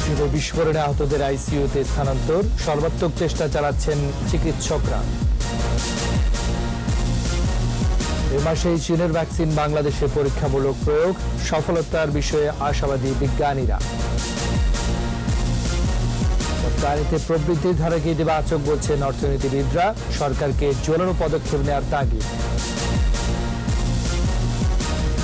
চিনে বিস্ফোরণে আহতদের আইসিইউতে স্থানান্তর, সর্বাত্মক চেষ্টা চালাচ্ছেন চিকিৎসকরা। এ মাসেই চীনের ভ্যাকসিন বাংলাদেশে পরীক্ষামূলক প্রয়োগ, সফলতার বিষয়ে আশাবাদী বিজ্ঞানীরা। রপ্তানিতে প্রবৃদ্ধির ধারাকে ইতিবাচক বলছেন অর্থনীতিবিদরা, সরকারকে জোরালো পদক্ষেপ নেওয়ার তাগিদ।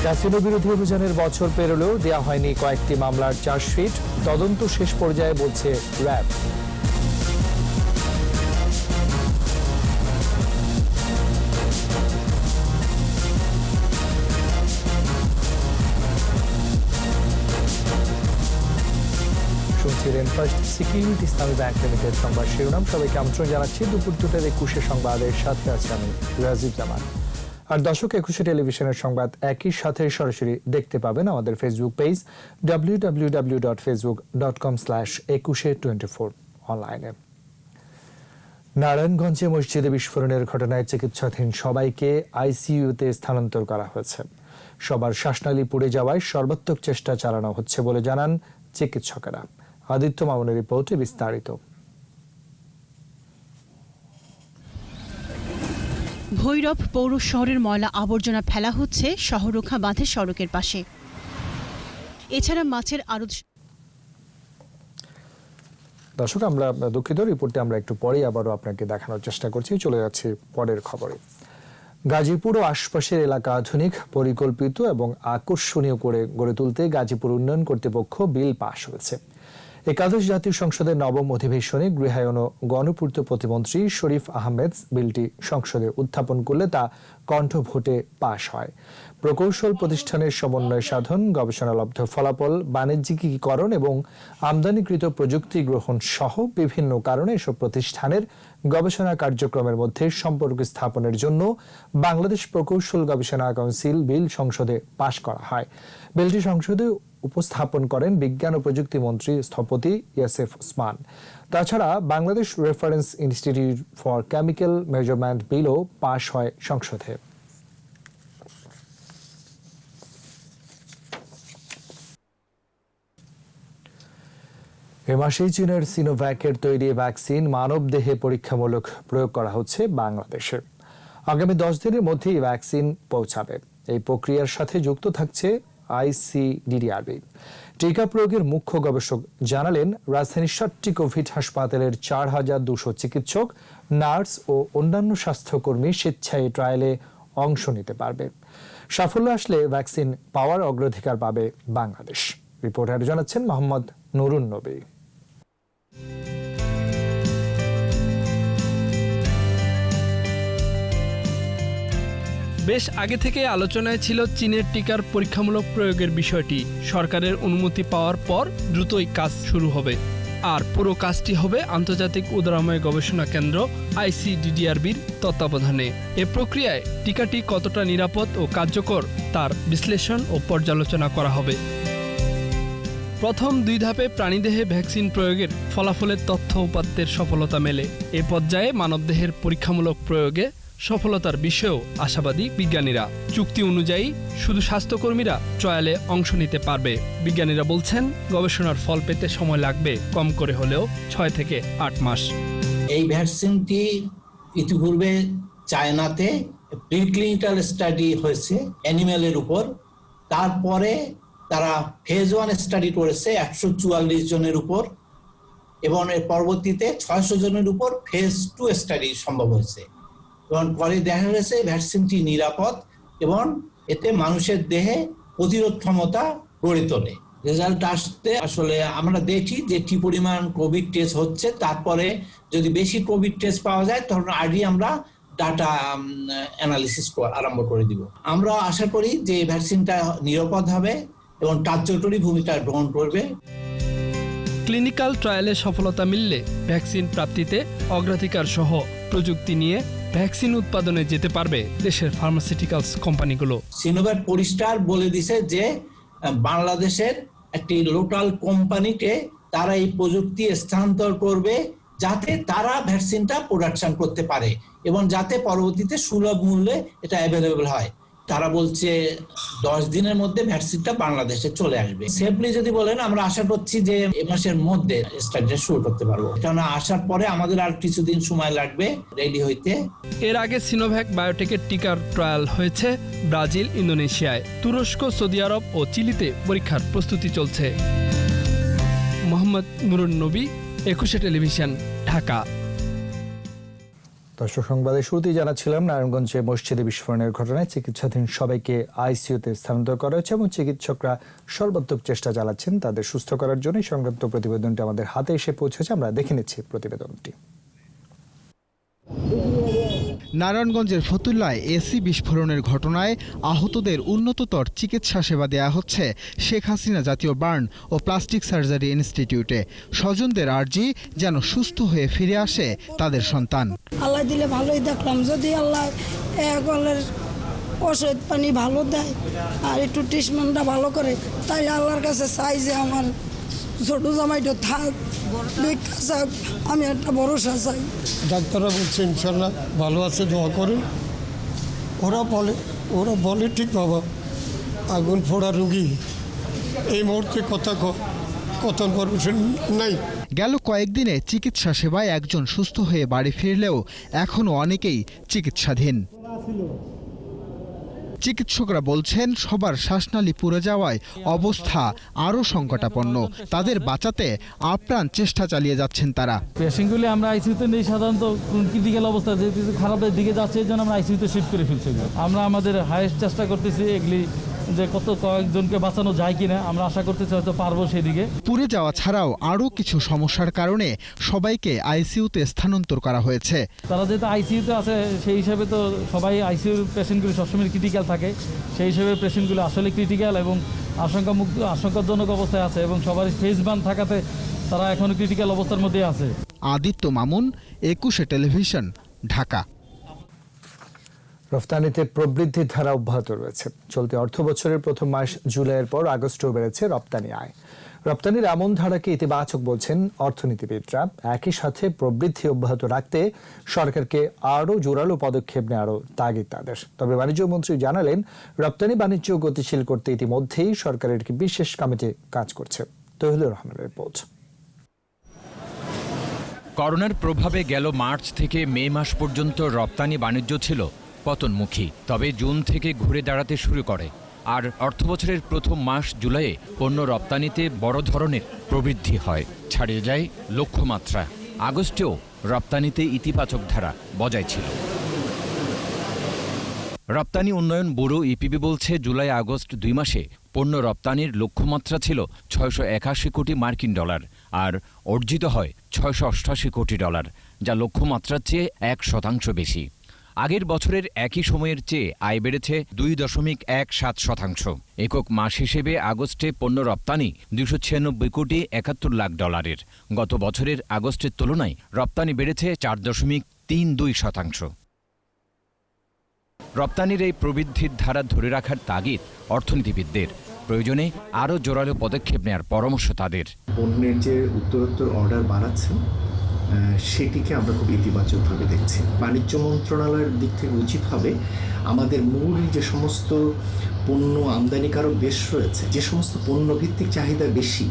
ক্যাসিনো বিরোধী অভিযানের বছর পেরোলেও দেওয়া হয়নি কয়েকটি মামলার চার্জশিট, তদন্ত শেষ পর্যায়ে বলছে র্যাব। শুনছিলেন ফার্স্ট সিকিউরিটি ইসলামী ব্যাংক লিমিটেড সংবাদ শিরোনাম। সবাইকে আমন্ত্রণ জানাচ্ছি দুপুর 2টার 21 সংবাদের সাথে আছে আমি রাজীব জামান। আর দর্শক, 21 টেলিভিশনের সংবাদ একই সাথে সরাসরি দেখতে পাবেন আমাদের ফেসবুক পেজ www.facebook.com/2124 অনলাইনে। নারায়ণগঞ্জে মসজিদে বিস্ফোরণের ঘটনায় চিকিৎসাধীন সবাইকে আইসিইউতে স্থানান্তর করা হয়েছে। সবার শ্বাসনালী পুড়ে যাওয়ায় সর্বাত্মক চেষ্টা চালানো হচ্ছে বলে জানান চিকিৎসকেরা। আদিত্য মামুনের রিপোর্টে বিস্তারিত। ভৈরব পৌর শহরের ময়লা আবর্জনা ফেলা হচ্ছে শহররক্ষা বাঁধের সড়কের পাশে। এছাড়া মাছের আড়ত। দর্শক, আমরা দুঃখিত, রিপোর্টে আমরা একটু পরেই আবারও আপনাকে দেখানোর চেষ্টা করছি। চলে যাচ্ছি পরের খবরে। গাজীপুর ও আশপাশের এলাকা আধুনিক, পরিকল্পিত এবং আকর্ষণীয় করে গড়ে তুলতে গাজীপুর উন্নয়ন কর্তৃপক্ষ বিল পাশ হয়েছে। একাদশ জাতীয় সংসদের নবম অধিবেশনে গৃহায়ন ও গণপূর্ত প্রতিমন্ত্রী শরীফ আহমেদ বিলটি সংসদে উত্থাপন করলে তা কণ্ঠভোটে পাশ হয়। প্রকৌশল প্রতিষ্ঠানের সমন্বয় সাধন, গবেষণালব্ধ ফলাফল বাণিজ্যিকীকরণ এবং আমদানিকৃত প্রযুক্তি গ্রহণ সহ বিভিন্ন কারণে এসব প্রতিষ্ঠানের গবেষণা কার্যক্রমের মধ্যে সম্পর্ক স্থাপনের জন্য বাংলাদেশ প্রকৌশল গবেষণা কাউন্সিল বিল সংসদে পাশ করা হয়। বিলটি সংসদে উপস্থাপন করেন বিজ্ঞান ও প্রযুক্তি মন্ত্রী স্থপতি ইয়াসেফ ওসমান। তাছাড়া Bangladesh reference institute for chemical measurement বিলও পাশ হয় সংসদে। এ মাসেই চীনের সিনোভ্যাকের তৈরি ভ্যাকসিন মানবদেহে পরীক্ষামূলক প্রয়োগ করা হচ্ছে বাংলাদেশে। আগামী 10 দিনের মধ্যেই ভ্যাকসিন পৌঁছাবে। এই প্রক্রিয়ার সাথে যুক্ত থাকছে আইসিডিডিআরবি। টিকা প্রয়োগের মুখ্য গবেষক জানালেন, রাজধানীর 7টি কোভিড হাসপাতালের 4200 চিকিৎসক, নার্স ও অন্যান্য স্বাস্থ্যকর্মী স্বেচ্ছায় ট্রায়ালে অংশ নিতে পারবে। সাফল্য আসলে ভ্যাকসিন পাওয়ার অগ্রাধিকার পাবে বাংলাদেশ। রিপোর্টার জানাচ্ছেন মোহাম্মদ নুরুন নবী। বেশ আগে থেকে আলোচনায় ছিল চীনের টিকার পরীক্ষামূলক প্রয়োগের বিষয়টি। সরকারের অনুমতি পাওয়ার পর দ্রুতই কাজ শুরু হবে। আর পুরো কাজটি হবে আন্তর্জাতিক উদারময় গবেষণা কেন্দ্র আইসিডিডিআরবির তত্ত্বাবধানে। এ প্রক্রিয়ায় টিকাটি কতটা নিরাপদ ও কার্যকর তার বিশ্লেষণ ও পর্যালোচনা করা হবে। প্রথম 2 ধাপে প্রাণীদেহে ভ্যাকসিন প্রয়োগের ফলাফলের তথ্য উপাত্তের সফলতা মেলে। এ পর্যায়ে মানবদেহের পরীক্ষামূলক প্রয়োগে সফলতার বিষয়েও আশাবাদী বিজ্ঞানীরা। চুক্তি অনুযায়ী শুধু স্বাস্থ্যকর্মীরা ট্রায়ালে অংশ নিতে পারবে। বিজ্ঞানীরা বলছেন, গবেষণার ফল পেতে সময় লাগবে কম করে হলেও 6 থেকে 8 মাস। এই ভ্যাকসিনটি ইতিপূর্বে চায়নাতে প্রিক্লিনিক্যাল স্টাডি হয়েছে অ্যানিমেলের উপর। তারপরে তারা ফেজ 1 স্টাডি করেছে 144 জনের উপর, এবং এর পরবর্তীতে 600 জনের উপর ফেজ 2 স্টাডি সম্ভব হয়েছে। এবং পরে দেখা গেছে ভ্যাকসিনটি নিরাপদ এবং এতে মানুষের দেহে প্রতিরোধ ক্ষমতা গড়ে তোলে। রেজাল্ট আসতে আসলে আমরা দেখি যে কি পরিমাণ কোভিড টেস্ট হচ্ছে। তারপরে যদি বেশি কোভিড টেস্ট পাওয়া যায় তখন আগে আমরা ডাটা অ্যানালিসিস আরম্ভ করে দিব। আমরা আশা করি যে ভ্যাকসিনটা নিরাপদ হবে এবং কার্যকরী ভূমিকা গ্রহণ করবে। ক্লিনিক্যাল ট্রায়ালে সফলতা মিললে ভ্যাকসিন প্রাপ্তিতে অগ্রাধিকার সহ প্রযুক্তি নিয়ে ভ্যাকসিন উৎপাদনে যেতে পারবে দেশের ফার্মাসিউটিক্যালস কোম্পানিগুলো। সিনোভ্যাক পরিষ্কার বলে দিছে যে বাংলাদেশের একটি লোকাল কোম্পানিকে তারা এই প্রযুক্তি স্থানান্তর করবে, যাতে তারা ভ্যাকসিনটা প্রোডাকশন করতে পারে এবং যাতে পরবর্তীতে সুলভ মূল্যে এটা অ্যাভেলেবল হয়। তারা বলছে 10 দিনের মধ্যে ভ্যাকসিনটা বাংলাদেশে চলে আসবে। সেফলি যদি বলেন, আমরা আশা করছি যে এই মাসের মধ্যে স্টাডিটা শুরু করতে পারবো। কারণ আসার পরে আমাদের আর কিছুদিন সময় লাগবে রেডি হইতে। এর আগে সিনোভ্যাক বায়োটেকের টিকার ট্রায়াল হয়েছে ব্রাজিল, ইন্দোনেশিয়ায়, তুরস্ক, সৌদি আরব ও চিলিতে পরীক্ষার প্রস্তুতি চলছে। মোহাম্মদ নুরুন নবী, 21 টেলিভিশন, ঢাকা। দর্শক, সংবাদের শুরুতেই জানাচ্ছিলাম নারায়ণগঞ্জে মসজিদে বিস্ফোরণের ঘটনায় চিকিৎসাধীন সবাইকে আইসিইউতে স্থানান্তর করা হয়েছে এবং চিকিৎসকরা সর্বাত্মক চেষ্টা চালাচ্ছেন তাদের সুস্থ করার জন্য। সংক্রান্ত প্রতিবেদনটি আমাদের হাতে এসে পৌঁছেছে, আমরা দেখে নিচ্ছি প্রতিবেদনটি। নারায়ণগঞ্জের ফতুল্লায় এসি বিস্ফোরণের ঘটনায় আহতদের উন্নততর চিকিৎসা সেবা দেয়া হচ্ছে শেখ হাসিনা জাতীয় বার্ন ও প্লাস্টিক সার্জারি ইনস্টিটিউটে। স্বজনদের আর্জি যেন সুস্থ হয়ে ফিরে আসে তাদের সন্তান। আল্লাহ দিলে ভালোই দেখলাম, যদি আল্লাহ গলের ওষুধ পানি ভালো দেয় আর একটু ট্রিটমেন্টটা ভালো করে, তাই আল্লাহর কাছে চাই যে আমার ছোট জামাইটা থাক, ভিক্ষা চাক, আমি একটা ভরসা চাই। ডাক্তাররা বলছে ইনশাল্লাহ ভালো আছে, দোয়া করেন। ওরা বলে ঠিক বাবা, আগুন ফোড়া রুগী, এই মুহূর্তে কথন পারমিশন নাই। গেল কয়েকদিনে চিকিৎসা সেবায় একজন সুস্থ হয়ে বাড়ি ফিরলেও এখনও অনেকেই চিকিৎসাধীন। চিকিৎসকরা বলছেন সবার শ্বাসনালী পুড়ে যাওয়ায় অবস্থা আরও সংকটাপন্ন। তাদের বাঁচাতে আপ্রাণ চেষ্টা চালিয়ে যাচ্ছেন তারা। পেশেন্টগুলি আমরা আইসিইউতে নেই, সাধারণত ক্রিটিক্যাল অবস্থা যেহেতু খারাপের দিকে যাচ্ছে, এই জন্য আমরা আইসিইউতে শিফট করে ফেলছি। আমরা আমাদের হাইয়েস্ট চেষ্টা করতেছি এগুলি যে কয়েকজনকে বাঁচানো যায় কিনা, আমরা আশা করতেছি হয়তো পারবো সেদিকে। পুড়ে যাওয়া ছাড়াও আরও কিছু সমস্যার কারণে সবাইকে আইসিইউতে স্থানান্তর করা হয়েছে। তারা যেহেতু আইসিইউতে আছে, সেই হিসাবে তো সবাই আইসিইউর পেশেন্টগুলি সবসময় ক্রিটিক্যাল থাকে, সেই হিসেবে পেশেন্টগুলো আসলে ক্রিটিক্যাল এবং আশঙ্কাজনক অবস্থায় আছে এবং সবার ফেস বান থাকাতে তারা এখনও ক্রিটিক্যাল অবস্থার মধ্যে আছে। আদিত্য মামুন, 21 টেলিভিশন, ঢাকা। রফতানিতে প্রবৃদ্ধির ধারা অব্যাহত রয়েছে। চলতি অর্থ বছরের প্রথম মাস জুলাইয়ের পর আগস্টেও বেড়েছে রপ্তানি আয়। রপ্তানির এমন ধারাকে ইতিবাচক বলছেন অর্থনীতিবিদরা। একই সাথে প্রবৃদ্ধি অব্যাহত রাখতে সরকারকে আরও জোরালো পদক্ষেপ নেওয়ারও তাগিদ তাদের। তবে বাণিজ্য মন্ত্রী জানালেন, রপ্তানি বাণিজ্য গতিশীল করতে ইতিমধ্যেই সরকারের একটি বিশেষ কমিটি কাজ করছে। তহিদুর রহমানের রিপোর্ট। করোনার প্রভাবে গেল মার্চ থেকে মে মাস পর্যন্ত রপ্তানি বাণিজ্য ছিল পতনমুখী, তবে জুন থেকে ঘুরে দাঁড়াতে শুরু করে। আর অর্থবছরের প্রথম মাস জুলাইয়ে পণ্য রপ্তানিতে বড় ধরনের প্রবৃদ্ধি হয়, ছাড়িয়ে যায় লক্ষ্যমাত্রা। আগস্টেও রপ্তানিতে ইতিবাচক ধারা বজায় ছিল। রপ্তানি উন্নয়ন ব্যুরো ইপিবি বলছে, জুলাই আগস্ট 2 মাসে পণ্য রপ্তানির লক্ষ্যমাত্রা ছিল $681 কোটি মার্কিন ডলার, আর অর্জিত হয় $688 কোটি ডলার, যা লক্ষ্যমাত্রার চেয়ে 1% বেশি। আগের বছরের একই সময়ের চেয়ে আয় বেড়েছে 2.17%। একক মাস হিসেবে আগস্টে পণ্য রপ্তানি $296 কোটি 71 লাখ ডলারের। গত বছরের আগস্টের তুলনায় রপ্তানি বেড়েছে 4.32%। রপ্তানির এই প্রবৃদ্ধির ধারা ধরে রাখার তাগিদ অর্থনীতিবিদদের। প্রয়োজনে আরও জোরালো পদক্ষেপ নেওয়ার পরামর্শ তাদের। পণ্যের যে উত্তরোত্তর অর্ডার বাড়াচ্ছে, সেটিকে আমরা খুব ইতিবাচকভাবে দেখছি। বাণিজ্য মন্ত্রণালয়ের দিক থেকে উচিত হবে আমাদের মূল যে সমস্ত পণ্য আমদানিকারক দেশ রয়েছে, যে সমস্ত পণ্য ভিত্তিক চাহিদা বেশি,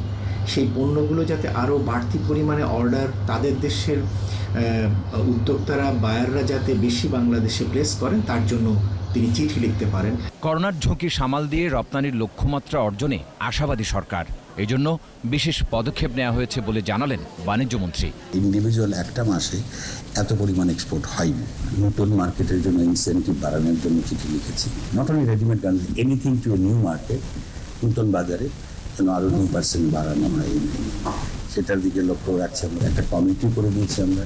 সেই পণ্যগুলো যাতে আরও বাড়তি পরিমাণে অর্ডার তাদের দেশের উদ্যোক্তারা, বায়াররা যাতে বেশি বাংলাদেশে প্লেস করেন, তার জন্য তিনি চিঠি লিখতে পারেন। করোনার ঝুঁকি সামাল দিয়ে রপ্তানির লক্ষ্যমাত্রা অর্জনে আশাবাদী সরকার। এজন্য বিশেষ পদক্ষেপ নেওয়া হয়েছে বলে জানালেন বাণিজ্যমন্ত্রী। ইন্ডিভিজুয়াল একটা মাসে এত পরিমাণ এক্সপোর্ট হয়নি। নতুন মার্কেটের জন্য ইনসেন্টিভ বাড়ানোর জন্য চিঠি লিখেছি। Not only readymade garments, anything to a new market, নতুন বাজারে যেন আরও 2% বাড়ানো হয়, সেটার দিকে লক্ষ্য রাখছি। আমরা একটা কমিটি করে দিয়েছি আমরা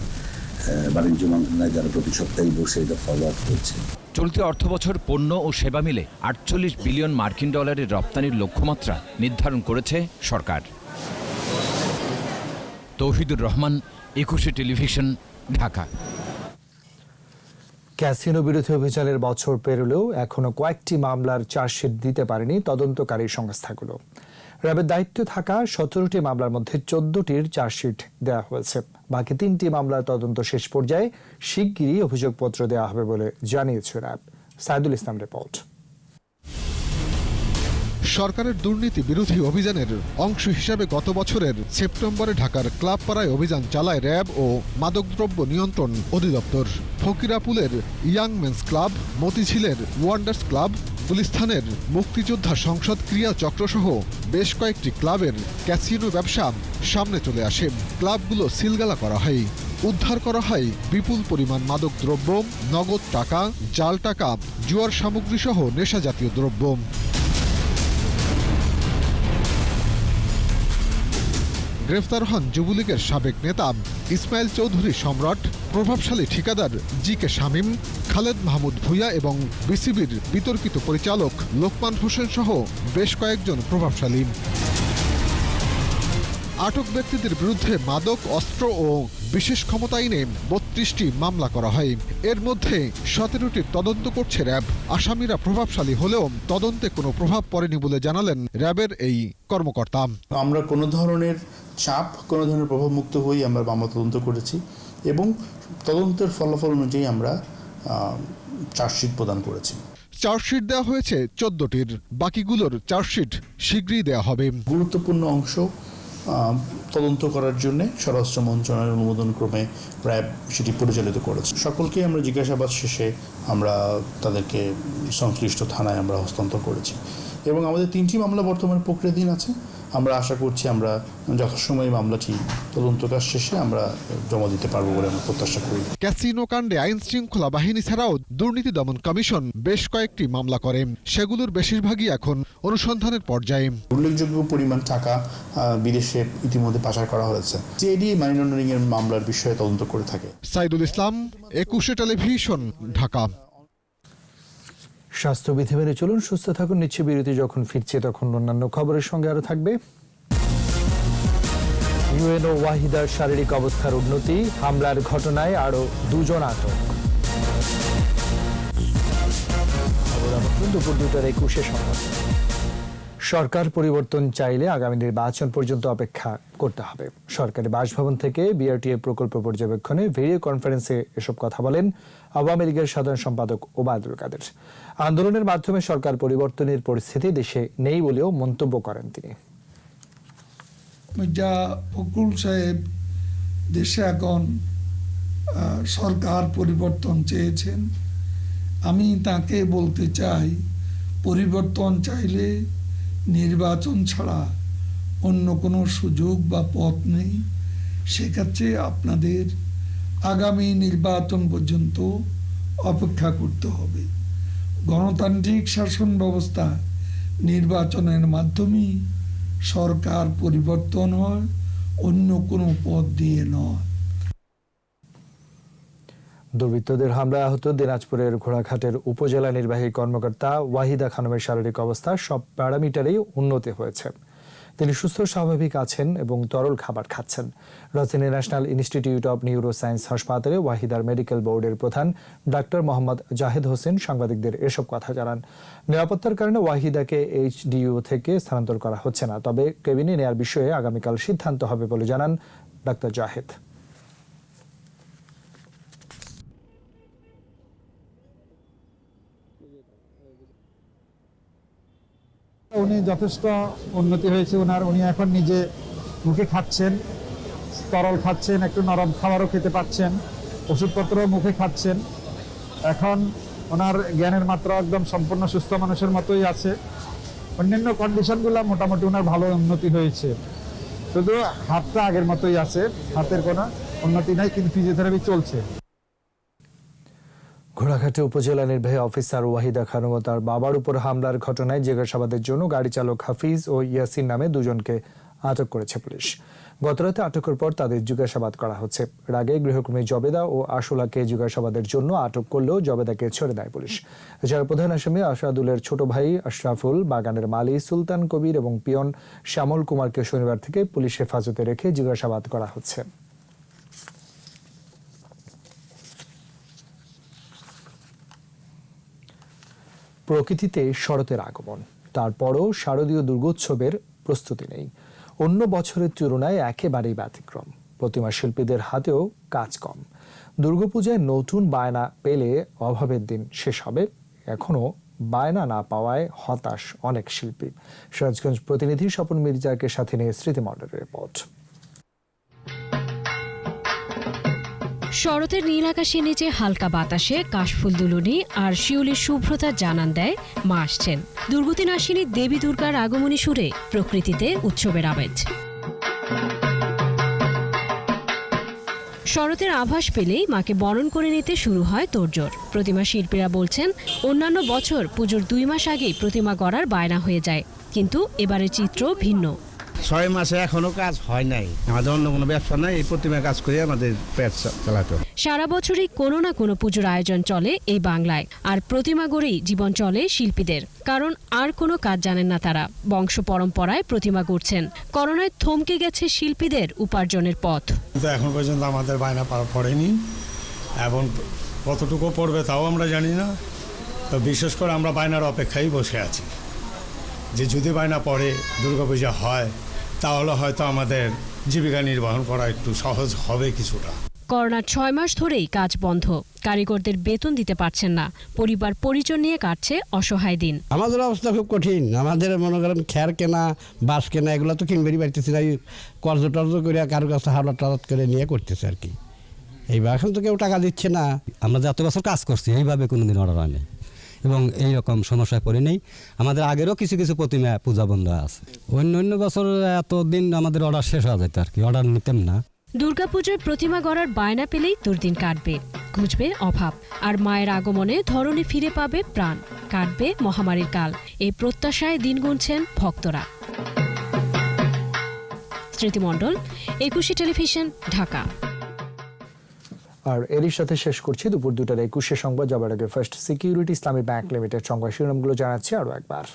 বাণিজ্য মন্ত্রণালয়, যারা প্রতি সপ্তাহে বসে এটা ফলো আপ করছে। চলতি অর্থবছর পণ্য ও সেবা মিলে $48 বিলিয়ন মার্কিন ডলারের রপ্তানির লক্ষ্যমাত্রা নির্ধারণ করেছে সরকার। তৌহিদুর রহমান, 21 টেলিভিশন, ঢাকা। ক্যাসিনো বিরোধী অভিযানের বছর পেরোলেও এখনো কয়েকটি মামলার চার্জশিট দিতে পারেনি তদন্তকারী সংস্থাগুলো। র্যাবের দায়িত্বে থাকা 17টি মামলার মধ্যে 14টির চার্জশিট দেওয়া হয়েছে। বাকি 3টি মামলার তদন্ত শেষ পর্যায়ে শিগগিরই অভিযোগপত্র দেওয়া হবে বলে জানিয়েছে র্যাব। সাইদুল ইসলাম রিপোর্ট। সরকারের দুর্নীতি বিরোধী অভিযানের অংশ হিসাবে গত বছরের সেপ্টেম্বরে ঢাকার ক্লাবপাড়ায় অভিযান চালায় র্যাব ও মাদকদ্রব্য নিয়ন্ত্রণ অধিদপ্তর। ফকিরাপুলের ইয়াং মেন্স ক্লাব, মতিঝিলের ওয়ান্ডার্স ক্লাব, গুলিস্তানের মুক্তিযোদ্ধা সংসদ ক্রিয়া চক্রসহ বেশ কয়েকটি ক্লাবের ক্যাসিনো ব্যবসা সামনে চলে আসে। ক্লাবগুলো সিলগালা করা হয়। উদ্ধার করা হয় বিপুল পরিমাণ মাদক দ্রব্য, নগদ টাকা, জাল টাকা, জুয়ার সামগ্রী সহ নেশাজাতীয় দ্রব্য। গ্রেফতার হন যুবলীগের সাবেক নেতা ইসমাইল চৌধুরী সম্রাট, প্রভাবশালী ঠিকাদার জি.কে. শামীম, খালেদ মাহমুদ ভূঁইয়া এবং বিসিবির বিতর্কিত পরিচালক লোকমান হোসেন সহ বেশ কয়েকজন প্রভাবশালী। আটক ব্যক্তিদের বিরুদ্ধে মাদক, অস্ত্র ও বিশেষ ক্ষমতা আইনে ৩২টি মামলা করা হয়। এর মধ্যে ১৭টির তদন্ত করছে র্যাব। আসামিরা প্রভাবশালী হলেও তদন্তে কোনো প্রভাব পড়েনি বলে জানালেন র্যাবের এই কর্মকর্তা। আমরা কোনো ধরনের চাপ, কোনো ধরনের প্রভাবমুক্ত হয়ে আমরা মামলা তদন্ত করেছি এবং তদন্তের ফলাফল অনুযায়ী আমরা চার্জশিট প্রদান করেছি। চার্জশিট দেওয়া হয়েছে ১৪টির, বাকিগুলোর চার্জশিট শীঘ্রই দেওয়া হবে। গুরুত্বপূর্ণ অংশ তদন্ত করার জন্য স্বরাষ্ট্র মন্ত্রণালয়ের অনুমোদন ক্রমে র্যাব সেটি পরিচালিত করেছে। সকলকে আমরা জিজ্ঞাসাবাদ শেষে আমরা তাদেরকে সংশ্লিষ্ট থানায় আমরা হস্তান্তর করেছি এবং আমাদের ৩টি মামলা বর্তমানে প্রক্রিয়াধীন আছে। আমরা আশা করছি আমরা যথাসময়ে মামলাটি তদন্ত কাজ শেষে আমরা জমা দিতে পারবো বলে আমরা প্রত্যাশা করি। ক্যাসিনো কাণ্ডে আইন শৃঙ্খলা বাহিনী ছাড়াও দুর্নীতি দমন কমিশন বেশ কয়েকটি মামলা করে। সেগুলোর বেশিরভাগই এখন অনুসন্ধানের পর্যায়ে। উল্লেখযোগ্য পরিমাণ টাকা বিদেশে ইতিমধ্যে পাচার করা হয়েছে। সিআইডি মানি লন্ডারিং এর মামলার বিষয়ে তদন্ত করে থাকে। সাইদুল ইসলাম, ২১ টেলিভিশন, ঢাকা। স্বাস্থ্যবিধি মেনে চলুন, সুস্থ থাকুন। নিচ্ছে বিরতি, যখন ফিরছে তখন অন্যান্য খবরের সঙ্গে আরো থাকবে। ইউএনও ওয়াহিদার শারীরিক অবস্থার উন্নতি, হামলার ঘটনায় আরো 2 জন আটক। দুপুর 2টার 21 সংবাদ। সরকার পরিবর্তন চাইলে আগামী নির্বাচন পর্যন্ত অপেক্ষা করতে হবে। সরকারি বাসভবন থেকে বিআরটিএ প্রকল্প পর্যবেক্ষণে ভিডিও কনফারেন্সে এসব কথা বলেন আওয়ামী লীগের সাধারণ সম্পাদক ওবায়দুল কাদের। আন্দোলনের মাধ্যমে সরকার পরিবর্তনের পরিস্থিতি দেশে নেই বলেও মন্তব্য করেন তিনি। মির্জা ফখরুল সাহেব দেশে এখন সরকার পরিবর্তন চেয়েছেন। আমি তাকে বলতে চাই, পরিবর্তন চাইলে নির্বাচন ছাড়া অন্য কোনো সুযোগ বা পথ নেই। সেক্ষেত্রে আপনাদের আগামী নির্বাচন পর্যন্ত অপেক্ষা করতে হবে। গণতান্ত্রিক শাসন ব্যবস্থা নির্বাচনের মাধ্যমেই সরকার পরিবর্তন হয়, অন্য কোনো পথ দিয়ে নয়। দুর্বৃত্তদের হামলায় আহত দিনাজপুরের ঘোড়াঘাটের উপজেলা নির্বাহী কর্মকর্তা ওয়াহিদা খানমের শারীরিক অবস্থা সব প্যারামিটারেই উন্নতি হয়েছে। তিনি সুস্থ স্বাভাবিক আছেন এবং তরল খাবার খাচ্ছেন। রাজধানী national institute of neuro science হাসপাতালে ওয়াহিদার মেডিকেল বোর্ডের প্রধান ডাক্তার মোহাম্মদ জাহেদ হোসেন সাংবাদিকদের এসব কথা জানান। নিরাপত্তার কারণে ওয়াহিদাকে এইচডিইউ থেকে স্থানান্তর করা হচ্ছে না, তবে কেবিনে নেয়ার বিষয়ে আগামীকাল সিদ্ধান্ত হবে বলে জানান ডাক্তার জাহেদ। উনি যথেষ্ট উন্নতি হয়েছে ওনার। উনি এখন নিজে মুখে খাচ্ছেন, তরল খাচ্ছেন, একটু নরম খাবারও খেতে পাচ্ছেন, ওষুধপত্র মুখে খাচ্ছেন। এখন ওনার জ্ঞানের মাত্রা একদম সম্পূর্ণ সুস্থ মানুষের মতোই আছে। অন্যান্য কন্ডিশনগুলো মোটামুটি ওনার ভালো উন্নতি হয়েছে, শুধু হাতটা আগের মতোই আছে, হাতের কোনো উন্নতি নাই, কিন্তু ফিজিওথেরাপি চলছে। ঘোড়াঘাটে উপজেলা নির্বাহী অফিসার ওয়াহিদা খানম ও তার বাবার উপর হামলার ঘটনায় জিজ্ঞাসাবাদের জন্য গাড়ি চালক হাফিজ ও ইয়াসিন নামে 2 জনকে আটক করেছে পুলিশ। গতরাতে আটকের পর তাদের জিজ্ঞাসাবাদ করা হচ্ছে। এর আগে গৃহকর্মী জবেদা ও আশুলাকে জিজ্ঞাসাবাদের জন্য আটক করলেও জবেদাকে ছেড়ে দেয় পুলিশ। এছাড়া প্রধান আসামি আসাদুলের ছোট ভাই আশরাফুল, বাগানের মালি সুলতান কবির এবং পিয়ন শ্যামল কুমারকে শনিবার থেকে পুলিশ হেফাজতে রেখে জিজ্ঞাসাবাদ করা হচ্ছে। প্রকৃতিতে শরতের আগমন, তারপরও শারদীয় দুর্গোৎসবের প্রস্তুতি নেই। অন্য বছরের তুলনায় একেবারেই ব্যতিক্রম। প্রতিমা শিল্পীদের হাতেও কাজ কম। দুর্গাপূজায় নতুন বায়না পেলে অভাবের দিন শেষ হবে, এখনও বায়না না পাওয়ায় হতাশ অনেক শিল্পী। সিরাজগঞ্জ প্রতিনিধি স্বপন মির্জাকে সাথে নিয়ে স্মৃতিমণ্ডলের রিপোর্ট। শরতের নীল আকাশের নিচে হালকা বাতাসে কাশফুল দুলুনি আর শিউলির শুভ্রতা জানান দেয় মা আসছেন। দুর্গতি নাশিনী দেবী দুর্গার আগমনী সুরে প্রকৃতিতে উৎসবের আমেজ। শরতের আভাস পেলেই মাকে বরণ করে নিতে শুরু হয় তোড়জোড়। প্রতিমা শিল্পীরা বলছেন, অন্যান্য বছর পুজোর 2 মাস আগেই প্রতিমা গড়ার বায়না হয়ে যায়, কিন্তু এবারের চিত্র ভিন্ন। 6 মাসে এখনো কাজ হয় নাই, আমাদের অন্য কোনো ব্যবসা নাই, এই প্রতিমা কাজ করে আমাদের পেট চালাতো। সারা বছরই কোনো না কোনো পুজোর আয়োজন চলে এই বাংলায়, আর প্রতিমা গড়েই জীবন চলে শিল্পীদের, কারণ আর কোনো কাজ জানেন না তারা। বংশ পরম্পরায় প্রতিমা গড়ছেন। করোনায় থমকে গেছে শিল্পীদের উপার্জনের পথ। কিন্তু এখন পর্যন্ত আমাদের বায়না পড়েনি, এবং কতটুকু পড়বে তাও আমরা জানি না। তো বিশেষ করে আমরা বায়নার অপেক্ষায় বসে আছি যে যদি বায়না পড়ে, দুর্গাপূজা হয়, তাহলে হয়তো আমাদের জীবিকা নির্বাহ করা একটু সহজ হবে কিছুটা। করোনার 6 মাস ধরেই কাজ বন্ধ, কারিগরদের বেতন দিতে পারছেন না, পরিবার পরিজন নিয়ে কাটছে অসহায় দিন। আমাদের অবস্থা খুব কঠিন। আমাদের মনে করেন খের কেনা, বাঁশ কেনা, এগুলো তো কিনবেরই পারতেছি না। কর্জ টর্জ করে কারো কাছে হাওলাত টালাত করে নিয়ে করতেছে আর কি। এইবার এখন তো কেউ টাকা দিচ্ছে না। আমরা যত বছর কাজ করছি এইভাবে কোনোদিন অর্ডার হয়নি এবং এই রকম সমস্যায় পড়ে নেই। আমাদের আগেরও কিছু কিছু প্রতিমা পূজা বন্ধ আছে। অন্য বছর এতদিন আমাদের অর্ডার শেষ হয়ে যেত আর কি, অর্ডার নিতাম না। দুর্গাপুজোর প্রতিমা গড়ার বায়না পেলেই দুর্দিন কাটবে, ঘুচবে অভাব, আর মায়ের আগমনে ধরণী ফিরে পাবে প্রাণ, কাটবে মহামারীর কাল। এই প্রত্যাশায় দিন গুনছেন ভক্তরা। স্মৃতিমণ্ডল, 21 টেলিভিশন, ঢাকা। আর এরই সাথে শেষ করছি দুপুর 2টার 21 সংবাদ। যাবার আগে ফার্স্ট সিকিউরিটি ইসলামী ব্যাংক লিমিটেড সংবাদ শিরোনামগুলো জানাচ্ছি আরও একবার।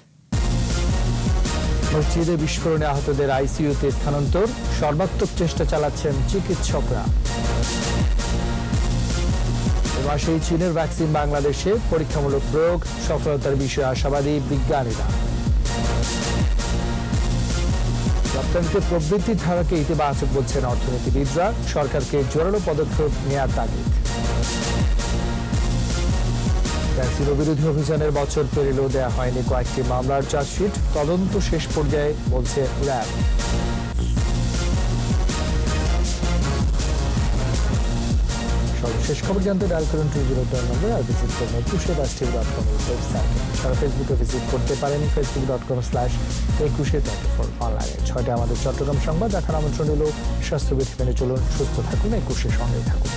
মসজিদে বিস্ফোরণে আহতদের আইসিইউতে স্থানান্তর, সর্বাত্মক চেষ্টা চালাচ্ছেন চিকিৎসকরা। এমাসেই চীনের ভ্যাকসিন বাংলাদেশে পরীক্ষামূলক প্রয়োগ, সফলতার বিষয়ে আশাবাদী বিজ্ঞানীরা। রপ্তানিতে প্রবৃদ্ধির ধারাকে ইতিবাচক বলছেন অর্থনীতিবিদরা, সরকারকে জোরালো পদক্ষেপ নেওয়ার তাগিদ। ক্যাসিনো বিরোধী অভিযানের বছর পেরিলেও দেওয়া হয়নি কয়েকটি মামলার চার্জশিট, তদন্ত শেষ পর্যায়ে বলছে র্যাব। সর্বশেষ খবর জানতে ডায়াল করুন 202 নম্বর আর ভিজিট করুন ekushe.tv.com ওয়েবসাইট। সারা ফেসবুকে ভিজিট করতে পারেন facebook.com/ekushe24 অনলাইনে। 6টায় আমাদের চট্টগ্রাম সংবাদ দেখার আমন্ত্রণ হলো। স্বাস্থ্যবিধি মেনে চলুন, সুস্থ থাকুন, একুশে সঙ্গে থাকুন।